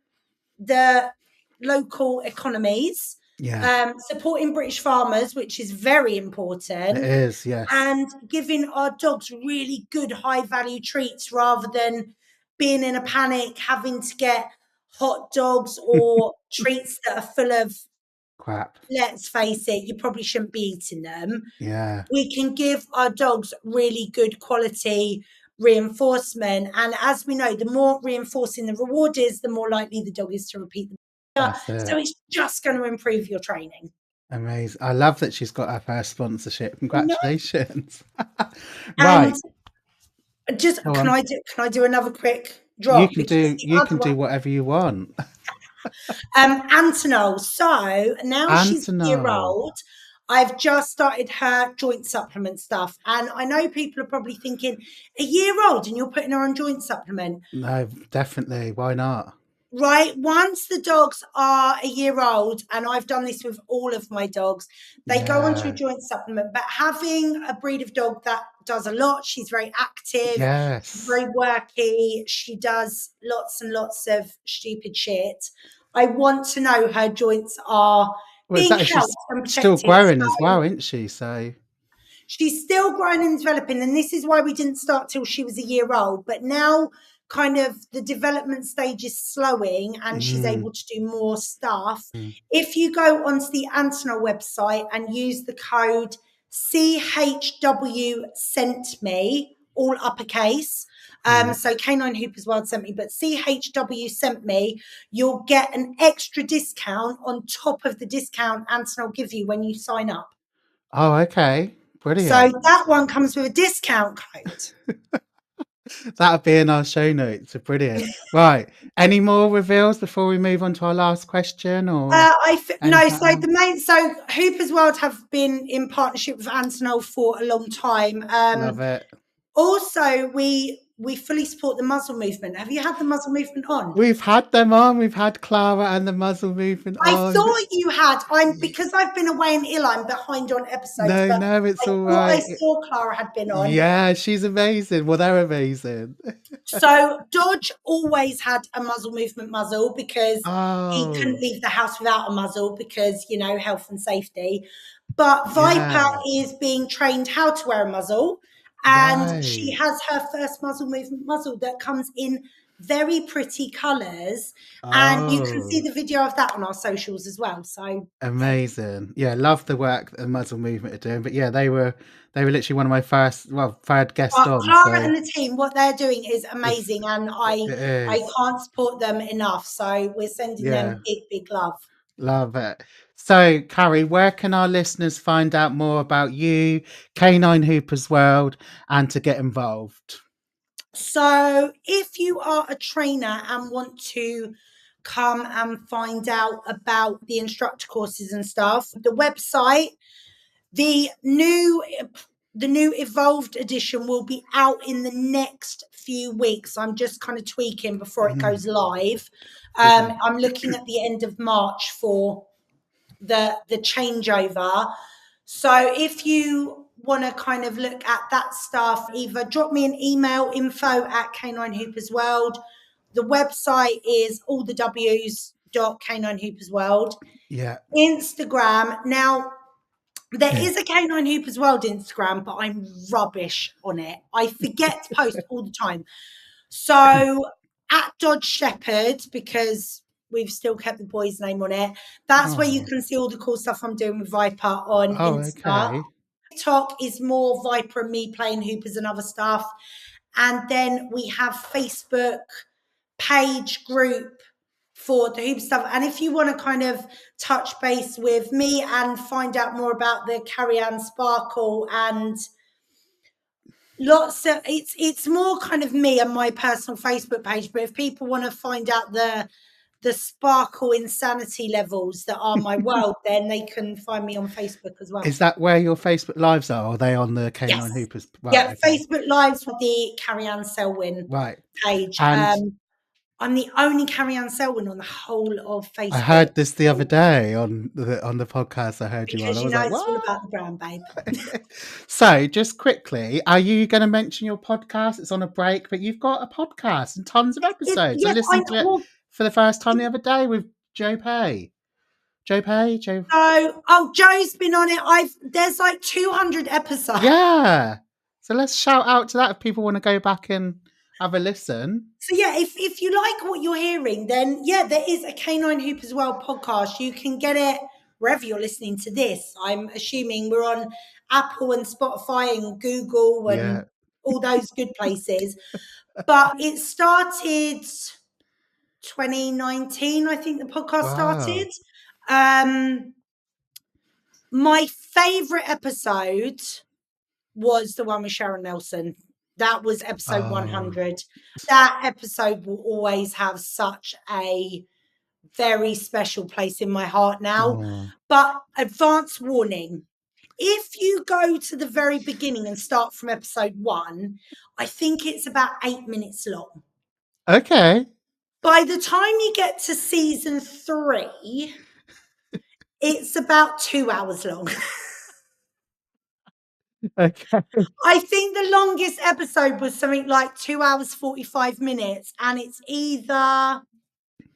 the local economies, Yeah, supporting British farmers, which is very it important, is. Yes. and giving our dogs really good high value treats rather than being in a panic, having to get hot dogs or treats that are full of, Crap. let's face it, you probably shouldn't be eating them. Yeah, We can give our dogs really good quality reinforcement. And as we know, the more reinforcing the reward is, the more likely the dog is to repeat the behavior. that's So it. it's just going to improve your training. Amazing. I love that she's got her first sponsorship. No. Congratulations. And Right. just Go on. can I do another quick You drop? can Because do the you other can do one, whatever you want. Antonol. So now she's a year Antonol. old. I've just started her joint supplement stuff, and I know people are probably thinking, a year old and you're putting her on joint supplement. No, definitely. Why not? Right, once the dogs are a year old, and I've done this with all of my dogs, they go onto a Yeah. joint supplement. But having a breed of dog that does a lot, she's very active, she's Yes. very worky, she does lots and lots of stupid shit. I want to know her joints are Well, being exactly. helped She's and still protected. growing as So well, isn't she? So, she's still growing and developing, and this is why we didn't start till she was a year old. But now, kind of, the development stage is slowing, and she's mm, able to do more stuff. mm, If you go onto the Antonol website and use the code CHW sent me, all uppercase. mm. So Canine Hoopers World sent me, but CHW sent me, you'll get an extra discount on top of the discount Antonol give you when you sign up. Oh, okay. So Brilliant. that one comes with a discount code. That'll be in our show notes. Brilliant. Right. Any more reveals before we move on to our last question or No. anything So else? Hoopers World have been in partnership with Antonol for a long time. Love it. Also, we fully support the muzzle movement. Have you had the muzzle movement on? We've had them on. We've had Clara and the muzzle movement I on. thought you had. I'm Y- because I've been away and ill. I'm behind on episodes, No, but no, it's I all thought I right. saw Clara had been on. Yeah, she's amazing. Well, they're amazing. So Dodge always had a muzzle movement muzzle because he couldn't Oh, leave the house without a muzzle because, health and safety. But Viper yeah. is being trained how to wear a muzzle, and she Right. has her first muzzle movement muzzle that comes in very pretty colours. And you can see Oh, the video of that on our socials as well. So amazing. Yeah, love the work that the muzzle movement are doing. But yeah, they were literally one of my first, well, third guest on. Clara So and the team, what they're doing is it's amazing, and it I is. can't support them enough. So we're sending them Yeah, big, big love. love it. So, Carrie, where can our listeners find out more about you, Canine Hoopers World, and to get involved? So if you are a trainer and want to come and find out about the instructor courses and stuff, the website, the new evolved edition will be out in the next few weeks. I'm just kind of tweaking before it goes Mhm. live. Brilliant. I'm looking at the end of March for the changeover. So if you want to kind of look at that stuff, either drop me an email, info Canine Hoopers World. The website is all the Canine Hoopers World. Yeah. Instagram. Now, there is a Canine Hoopers World Instagram, but I'm rubbish on it. I forget to post all the time. So at Dodge Shepherd, because we've still kept the boy's name on it. That's where you can see all the cool stuff I'm doing with Viper on Insta. Okay. TikTok is more Viper and me playing hoopers and other stuff. And then we have Facebook page group for the hoop stuff. And if you want to kind of touch base with me and find out more about the Carrie-Anne Sparkle and lots of it's more kind of me and my personal Facebook page. But if people want to find out the sparkle insanity levels that are my world, then they can find me on Facebook as well. Is that where your Facebook lives are? Or are they on the Canine Yes. Hoopers? Right, Yeah, okay. Facebook lives for the Carrie-Anne Selwyn page. And I'm the only Carrie-Anne Selwyn on the whole of Facebook. I heard this the other day on the podcast. I heard you on. Because I you was know like, it's all what? about the brand, babe. So, just quickly, are you going to mention your podcast? It's on a break, but you've got a podcast and tons of episodes. I listened to it for the first time the other day with Joe Pay. Joe. Oh, Joe's been on it. There's like 200 episodes. Yeah. So let's shout out to that if people want to go back and have a listen. So yeah, if you like what you're hearing, then yeah, there is a Canine Hoopers World podcast. You can get it wherever you're listening to this. I'm assuming we're on Apple and Spotify and Google and all those good places. But it started 2019, I think the podcast started. My favorite episode was the one with Sharon Nelson. That was episode 100. That episode will always have such a very special place in my heart now. But advance warning, if you go to the very beginning and start from episode 1, I think it's about 8 minutes long. Okay. By the time you get to season 3, it's about 2 hours long. Okay. I think the longest episode was something like 2 hours, 45 minutes. And it's either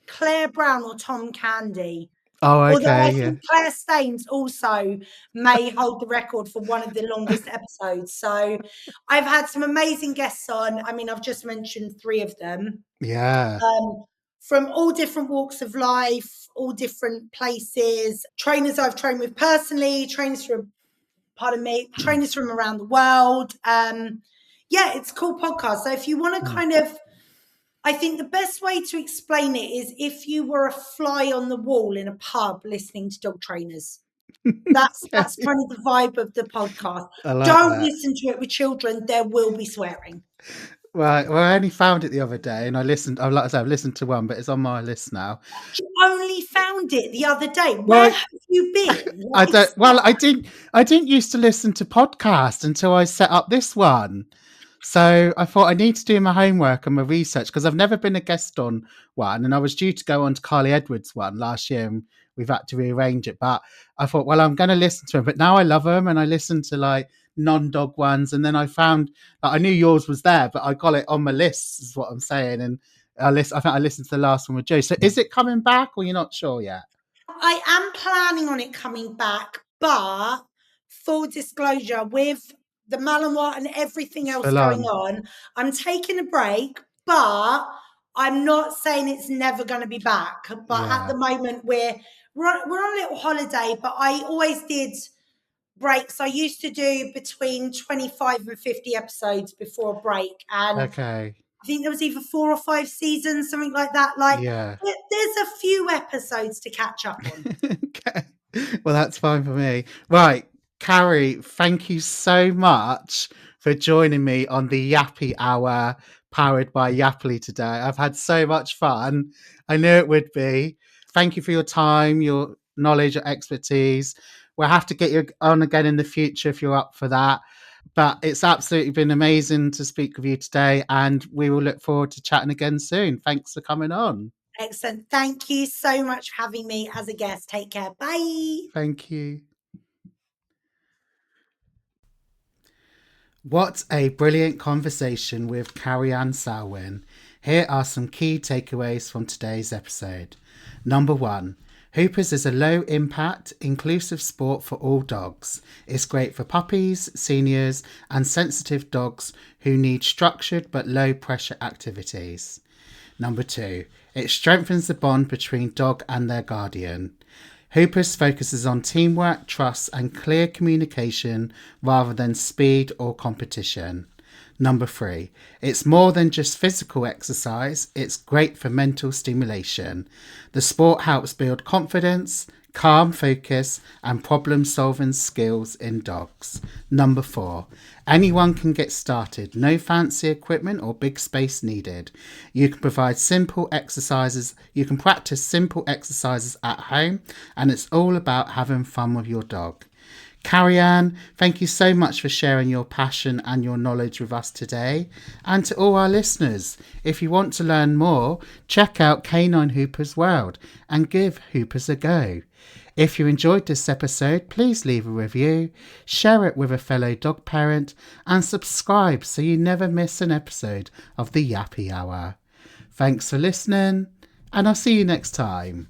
Claire Brown or Tom Candy. Oh, okay. Although I think Claire Staines also may hold the record for one of the longest episodes. So I've had some amazing guests on. I mean, I've just mentioned 3 of them. Yeah. From all different walks of life, all different places. Trainers I've trained with personally, trainers from around the world. Yeah, it's a cool podcast. So if you want to kind of, I think the best way to explain it is if you were a fly on the wall in a pub listening to dog trainers. That's kind of the vibe of the podcast. Don't listen to it with children. There will be swearing. Right. Well, I only found it the other day and I listened. Like I said, I've listened to one, but it's on my list now. You only found it the other day. Where have you been? I didn't used to listen to podcasts until I set up this one. So I thought I need to do my homework and my research because I've never been a guest on one. And I was due to go on to Carly Edwards' one last year and we've had to rearrange it. But I thought, well, I'm going to listen to them. But now I love them and I listen to like non-dog ones. And then I found I knew yours was there, but I got it on my list is what I'm saying. And I think I listened to the last one with Joe. So is it coming back or you're not sure yet? I am planning on it coming back, but full disclosure, with the Malinois and everything else going on, I'm taking a break, but I'm not saying it's never going to be back. But at the moment, we're on a little holiday, but I always did breaks. I used to do between 25 and 50 episodes before a break. And I think there was either 4 or 5 seasons, something like that. There's a few episodes to catch up on. Okay. Well, that's fine for me. Right. Carrie, thank you so much for joining me on the Yappy Hour powered by Yappily today. I've had so much fun. I knew it would be. Thank you for your time, your knowledge, your expertise. We'll have to get you on again in the future if you're up for that. But it's absolutely been amazing to speak with you today and we will look forward to chatting again soon. Thanks for coming on. Excellent. Thank you so much for having me as a guest. Take care. Bye. Thank you. What a brilliant conversation with Carrie-Anne Selwyn. Here are some key takeaways from today's episode. Number 1. Hoopers is a low-impact, inclusive sport for all dogs. It's great for puppies, seniors, and sensitive dogs who need structured but low-pressure activities. Number 2, it strengthens the bond between dog and their guardian. Hoopers focuses on teamwork, trust and clear communication rather than speed or competition. Number 3, it's more than just physical exercise, it's great for mental stimulation. The sport helps build confidence, calm focus and problem-solving skills in dogs. Number 4, anyone can get started. No fancy equipment or big space needed. You can practice simple exercises at home, and it's all about having fun with your dog. Carrie-Anne, thank you so much for sharing your passion and your knowledge with us today. And to all our listeners, if you want to learn more, check out Canine Hoopers World and give Hoopers a go. If you enjoyed this episode, please leave a review, share it with a fellow dog parent, and subscribe so you never miss an episode of the Yappy Hour. Thanks for listening, and I'll see you next time.